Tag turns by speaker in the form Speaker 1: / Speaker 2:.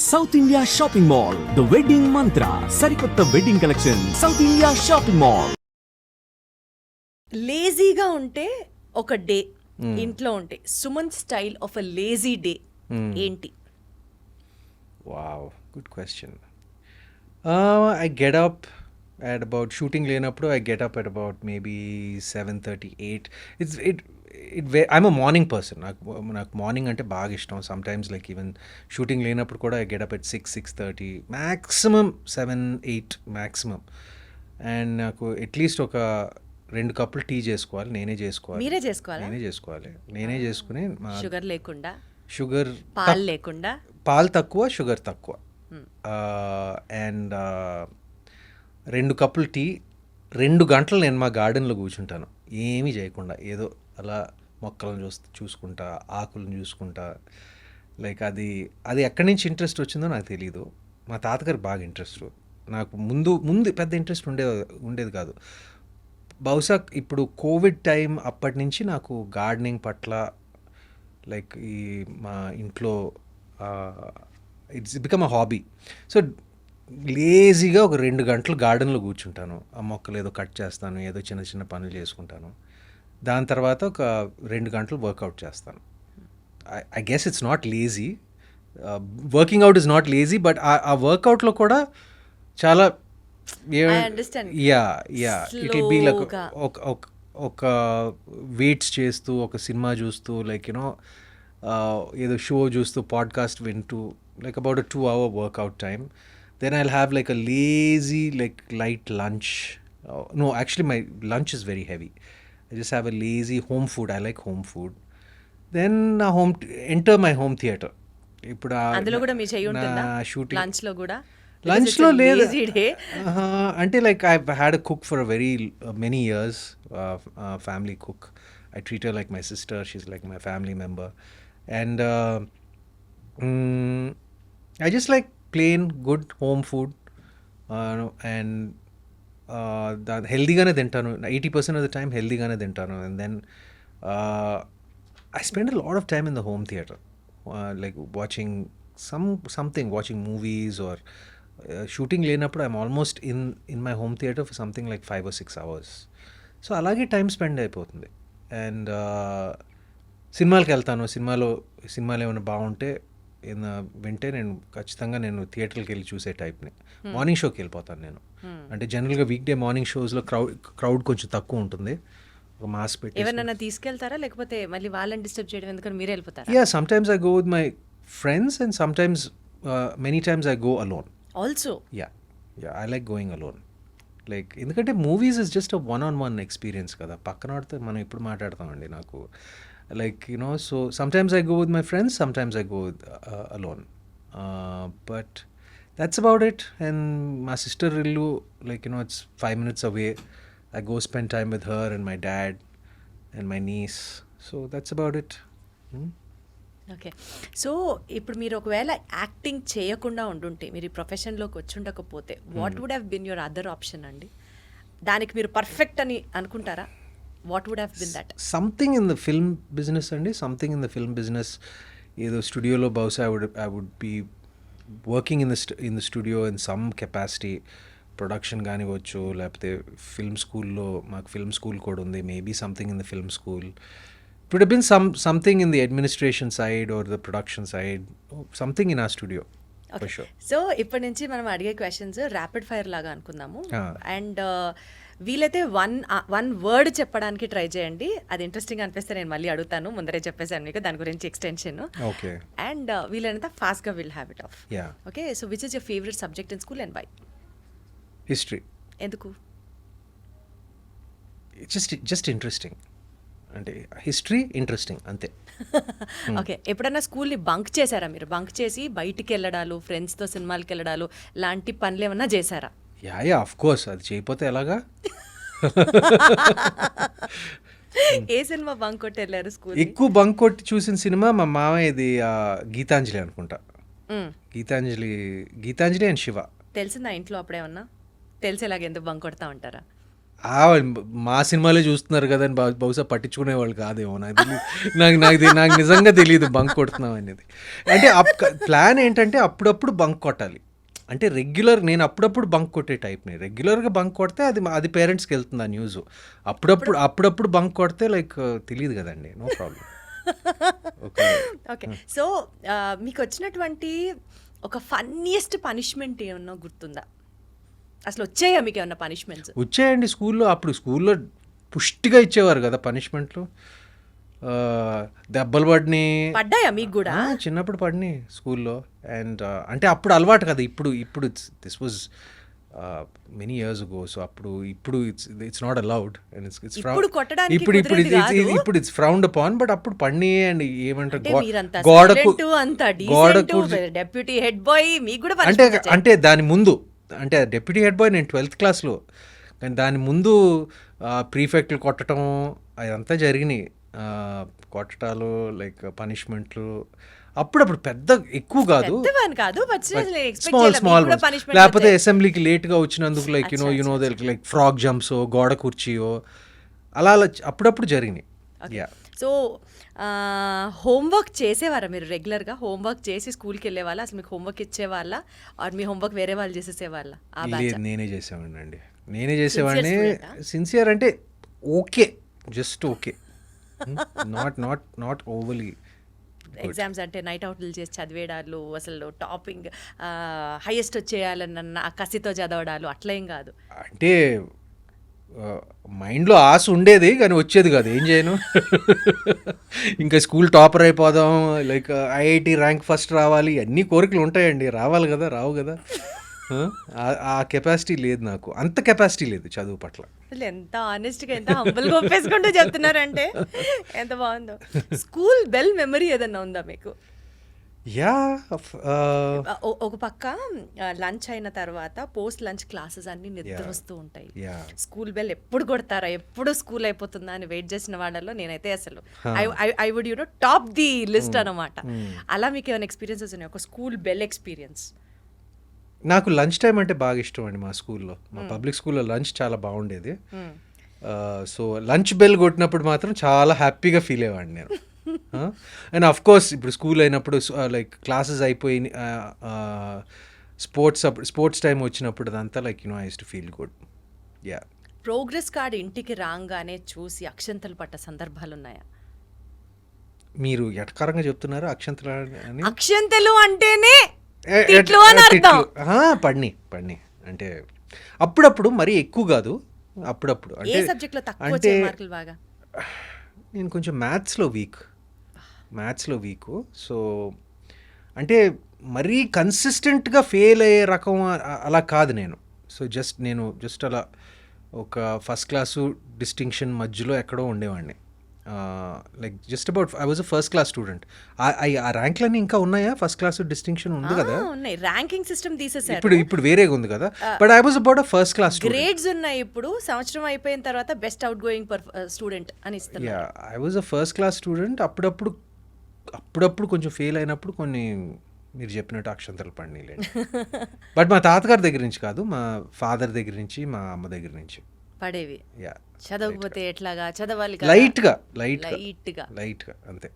Speaker 1: South India shopping mall the wedding Mantra సరికొత్త wedding collection south India shopping mall.
Speaker 2: లేజీగా ఉంటే ఒక డే ఇంట్లో ఉంటే Suman style of a lazy day ఏంటి?
Speaker 3: Wow, good question. I get up at about shooting లేనప్పుడు I get up at about maybe 7:30, 8. I'm a morning person. నాకు morning అంటే బాగా ఇష్టం. సమ్టైమ్స్ లైక్ ఈవెన్ షూటింగ్ లేనప్పుడు కూడా I get up at 6, 6:30, maximum 7, 8 maximum. And నాకు at least ఒక 2 కప్పులు టీ చేసుకోవాలి.
Speaker 2: మీరే చేసుకోవాలి.
Speaker 3: నేనే చేసుకుని
Speaker 2: షుగర్ లేకుండా,
Speaker 3: షుగర్
Speaker 2: పాలు లేకుండా,
Speaker 3: పాలు తక్కువ, షుగర్ తక్కువ. అండ్ 2 కప్పులు టీ. 2 గంటలు నేను మా గార్డెన్లో కూర్చుంటాను ఏమీ చేయకుండా, ఏదో అలా మొక్కలను చూసుకుంటా, ఆకులను చూసుకుంటా. లైక్ అది ఎక్కడి నుంచి ఇంట్రెస్ట్ వచ్చిందో నాకు తెలీదు. మా తాతగారు బాగా ఇంట్రెస్ట్. నాకు ముందు పెద్ద ఇంట్రెస్ట్ ఉండేది కాదు. బహుశా ఇప్పుడు కోవిడ్ టైం అప్పటి నుంచి నాకు గార్డెనింగ్ పట్ల లైక్ ఈ మా ఇంట్లో it's become a hobby. So లేజీగా ఒక 2 గంటలు గార్డెన్లో కూర్చుంటాను. ఆ మొక్కలు ఏదో కట్ చేస్తాను, ఏదో చిన్న చిన్న పనులు చేసుకుంటాను. దాని తర్వాత ఒక 2 గంటలు వర్కౌట్ చేస్తాను. I guess it's not lazy. Working out is not lazy, but ఆ వర్కౌట్లో కూడా చాలా ఇట్ విల్ బీ లైక్ ఒక వెయిట్స్ చేస్తూ, ఒక సినిమా చూస్తూ, లైక్ యూనో ఏదో షో చూస్తూ, పాడ్కాస్ట్ వింటూ, like about a 2-hour workout time. Then I'll have like a lazy, like light lunch. No, actually my lunch is very heavy. I just have a lazy home food. I like home food. Then enter my home theater. ఇప్పుడు
Speaker 2: అందులో కూడా మీ చెయ్యి ఉంటుందా
Speaker 3: shooting?
Speaker 2: Lunch లో కూడా?
Speaker 3: Lunch లో లేదు. అంటే like I had a cook for a very many years, family cook. I treat her like my sister. She's like my family member. And I just like plain good home food, and హెల్దీగానే తింటాను. 80% of the time హెల్దీగానే తింటాను. And then I spend a lot of time in the home theater, like watching watching movies or shooting లేనప్పుడు I'm almost in my home theater for something like 5 or 6 hours. So అలాగే time spend అయిపోతుంది. And సినిమాలకు వెళ్తాను. సినిమాలు ఏమైనా బాగుంటే వింటే నేను థియేటర్కి వెళ్ళి చూసే టైప్ని. మార్నింగ్ షోకి వెళ్ళిపోతాను నేను. అంటే జనరల్గా వీక్ డే మార్నింగ్ షోస్లో క్రౌడ్ కొంచెం తక్కువ ఉంటుంది. ఒక మాస్ పెట్టి
Speaker 2: ఎవరైనా తీసుకెళ్తారా, లేకపోతే మళ్ళీ వాళ్ళని డిస్టర్బ్ చేయడం ఎందుకని మీరే వెళ్ళిపోతారా?
Speaker 3: Yeah, sometimes I go with my friends and sometimes many times I go alone
Speaker 2: also.
Speaker 3: Yeah, I like going alone. Like ఎందుకంటే movies is just a one-on-one experience కదా. పక్కన వాడితే మనం ఇప్పుడు మాట్లాడతామండి. నాకు like, you know, so sometimes I go with my friends, sometimes I go with, alone, but that's about it. And my sister illu, like, you know, it's 5 minutes away. I go spend time with her and my dad and my niece, so that's about it.
Speaker 2: Okay. So ఇప్పుడు మీరు ఒకవేళ acting చేయకుండా ఉండుంటే, మీరు ఈ ప్రొఫెషన్లోకి వచ్చి ఉండకపోతే, what would have been your other option అండి? దానికి మీరు పర్ఫెక్ట్ అని అనుకుంటారా? What would have been that?
Speaker 3: Something in the film business అండి. Something in the film business. ఏదో స్టూడియోలో బహుశా I would be working in the studio in some capacity. Production కానివచ్చు, లేకపోతే ఫిల్మ్ స్కూల్లో, మాకు ఫిల్మ్ స్కూల్ కూడా ఉంది. Maybe something in the film school. It would have been something in the administration side or the production side. Something in our studio. For sure.
Speaker 2: So ఇప్పటి నుంచి మనం అడిగే క్వశ్చన్స్ ర్యాపిడ్ ఫైర్ లాగా అనుకుందాము. And వీలైతే one word చెప్పడానికి try చేయండి. అది ఇంట్రెస్టింగ్ అనిపిస్తే నేను మళ్ళీ అడుగుతాను. ముందరే చెప్పేసాను మీకు దాని గురించి ఎక్స్టెన్షన్.
Speaker 3: ఓకే.
Speaker 2: అండ్ వీలైనంత ఫాస్ట్గా will have it off.
Speaker 3: Yeah.
Speaker 2: Okay. So which is your favourite subject in school and why?
Speaker 3: History.
Speaker 2: ఎందుకు?
Speaker 3: Just interesting. అంటే హిస్టరీ ఇంట్రెస్టింగ్ అంతే.
Speaker 2: ఓకే. ఎప్పుడన్నా స్కూల్ని బంక్ చేశారా మీరు? బంక్ చేసి బయటికి వెళ్ళడాలు, ఫ్రెండ్స్తో సినిమాలకి వెళ్ళడాలు లాంటి పనులు ఏమన్నా చేశారా?
Speaker 3: Yeah, of course. అది చేయకపోతే ఎలాగా?
Speaker 2: ఏ సినిమా బంక్ కొట్టి వెళ్ళారు స్కూల్?
Speaker 3: ఎక్కువ బంక్ కొట్టి చూసిన సినిమా మా మామయ్యది గీతాంజలి అనుకుంటా. గీతాంజలి అండ్ శివ.
Speaker 2: తెలిసిందా ఇంట్లో అప్పుడేమన్నా? తెలిసేలాగా ఎందుకు బంక్ కొడతా ఉంటారా?
Speaker 3: మా సినిమాలే చూస్తున్నారు కదా అని బహుశా పట్టించుకునే వాళ్ళు కాదేమో, నాకు నిజంగా తెలియదు బంక్ కొడుతున్నాం అనేది. అంటే ప్లాన్ ఏంటంటే అప్పుడప్పుడు బంక్ కొట్టాలి. అంటే నేను అప్పుడప్పుడు బంక్ కొట్టే టైప్ని. రెగ్యులర్గా బంక్ కొడితే అది పేరెంట్స్కి వెళ్తుంది ఆ న్యూస్. అప్పుడప్పుడు బంక్ కొడితే లైక్ తెలియదు కదండి, నో ప్రాబ్లం.
Speaker 2: ఓకే. సో మీకు వచ్చినటువంటి ఒక ఫన్నీయెస్ట్ పనిష్మెంట్ ఏమన్నా గుర్తుందా? అసలు వచ్చాయా మీకు ఏమన్నా పనిష్మెంట్స్?
Speaker 3: వచ్చాయండి స్కూల్లో పుష్టిగా ఇచ్చేవారు కదా పనిష్మెంట్లు. దెబ్బలు
Speaker 2: పడ్డాయా మీకు కూడా?
Speaker 3: చిన్నప్పుడు పడినాయి స్కూల్లో. అండ్ అంటే అప్పుడు అలవాటు కదా. ఇప్పుడు this was many years ago. So ఇప్పుడు ఇట్స్ నాట్ అలౌడ్ అండ్ ఇప్పుడు ఇట్స్ ఫ్రౌండ్ అపాన్. బట్ అప్పుడు పడిని అండ్ ఏమంటారు గోడకు
Speaker 2: డెప్యూటీ హెడ్ బాయ్ మీకు కూడా
Speaker 3: అంటే దాని ముందు, అంటే డెప్యూటీ హెడ్ బాయ్ నేను 12th క్లాస్లో, కానీ దాని ముందు ప్రీఫెక్ట్లు కొట్టడం అదంతా జరిగినాయి. కొట్టడాలు లైక్ పనిష్మెంట్లు అప్పుడప్పుడు పెద్ద ఎక్కువ కాదు, స్మాల్. లేకపోతే అసెంబ్లీకి లేట్గా వచ్చినందుకు like you know like frog jumps, గోడ కుర్చీయో అలా అప్పుడప్పుడు జరిగినాయి.
Speaker 2: సో హోంవర్క్ చేసేవారా మీరు? రెగ్యులర్గా హోంవర్క్ చేసి స్కూల్కి వెళ్ళే వాళ్ళ? అసలు మీకు హోంవర్క్ ఇచ్చేవాళ్ళ ఆర్ మీ హోంవర్క్ వేరే వాళ్ళు చేసేసేవాళ్ళ?
Speaker 3: లేదు, నేనే చేసేవాడిని. సిన్సియర్ అంటే okay, just okay, not overly.
Speaker 2: Exams అంటే నైట్ అవుట్లు చేసి చదివేడాలు, అసలు టాపింగ్ హైయెస్ట్ వచ్చేయాలన్న కసితో చదవడాలు అట్లా ఏం కాదు.
Speaker 3: అంటే మైండ్లో ఆశ ఉండేది కానీ వచ్చేది కాదు, ఏం చేయను. ఇంకా స్కూల్ టాపర్ అయిపోదాం, లైక్ ఐఐటి ర్యాంక్ ఫస్ట్ రావాలి, అన్ని కోరికలు ఉంటాయండి, రావాలి కదా, రావు కదా. ఆ కెపాసిటీ లేదు నాకు, అంత కెపాసిటీ లేదు చదువు పట్ల.
Speaker 2: అసలు ఎంత ఆనెస్ట్గా, ఎంత హంబుల్గా ఒప్పేసుకుంటూ చెప్తున్నారంటే ఎంత బాగుందో. స్కూల్ బెల్ మెమరీ ఏదన్నా ఉందా మీకు? ఒక పక్క లంచ్ అయిన తర్వాత పోస్ట్ లంచ్ క్లాసెస్ అన్ని నిద్ర వస్తూ ఉంటాయి. స్కూల్ బెల్ ఎప్పుడు కొడతారా, ఎప్పుడు స్కూల్ అయిపోతుందా అని వెయిట్ చేసిన వాళ్ళలో నేనైతే అసలు I would top the list అనమాట. అలా మీకు ఏమైనా ఎక్స్పీరియన్సెస్ ఉన్నాయి, ఒక స్కూల్ బెల్ ఎక్స్పీరియన్స్?
Speaker 3: నాకు లంచ్ టైం అంటే బాగా ఇష్టం అండి. మా స్కూల్లో, మా పబ్లిక్ స్కూల్లో లంచ్ చాలా బాగుండేది. సో లంచ్ బెల్ కొట్టినప్పుడు మాత్రం చాలా హ్యాపీగా ఫీల్ అయ్యేవాడిని నేను. అండ్ అఫ్ కోర్స్ ఇప్పుడు స్కూల్ అయినప్పుడు లైక్ క్లాసెస్ అయిపోయి స్పోర్ట్స్ టైం వచ్చినప్పుడు అదంతా like I used to feel good.
Speaker 2: Progress card ఇంటికి రాగానే చూసి అక్షంతలు పట్ట సందర్భాలు ఉన్నాయా?
Speaker 3: మీరు ఎటకారంగా చెప్తున్నారు అక్షంతలు అని.
Speaker 2: అక్షంతలు అంటేనే
Speaker 3: పడిని అంటే అప్పుడప్పుడు మరీ ఎక్కువ కాదు, అప్పుడప్పుడు.
Speaker 2: అంటే
Speaker 3: నేను కొంచెం మ్యాథ్స్లో వీక్. సో అంటే మరీ కన్సిస్టెంట్గా ఫెయిల్ అయ్యే రకం అలా కాదు నేను. సో జస్ట్ అలా ఒక ఫస్ట్ క్లాసు డిస్టింక్షన్ మధ్యలో ఎక్కడో ఉండేవాడిని. Like just about I was a first class student. ఆ ర్యాంక్లన్నీ ఇంకా ఉన్నాయా? ఫస్ట్ క్లాస్ డిస్టింక్షన్ ఉంది కదా,
Speaker 2: ర్యాంకింగ్ సిస్టమ్ తీసేసారు,
Speaker 3: ఇప్పుడు వేరేగా ఉంది కదా. But I was about a first class student.
Speaker 2: Grades ఉన్నాయి ఇప్పుడు, సంవత్సరం అయిపోయిన తర్వాత బెస్ట్ అవుట్ గోయింగ్ స్టూడెంట్ అని ఇస్తున్నారు.
Speaker 3: I was a first class student. అప్పుడప్పుడు కొంచెం ఫెయిల్ అయినప్పుడు కొన్ని మీరు చెప్పినట్టు అక్షంతలు పడినాయిలేండి. బట్ మా తాతగారి దగ్గర నుంచి కాదు, మా ఫాదర్ దగ్గర నుంచి, మా అమ్మ దగ్గర నుంచి
Speaker 2: పడేవి. చదవకపోతే ఎట్లాగా, చదవాలి
Speaker 3: లైట్గా
Speaker 2: అంతే.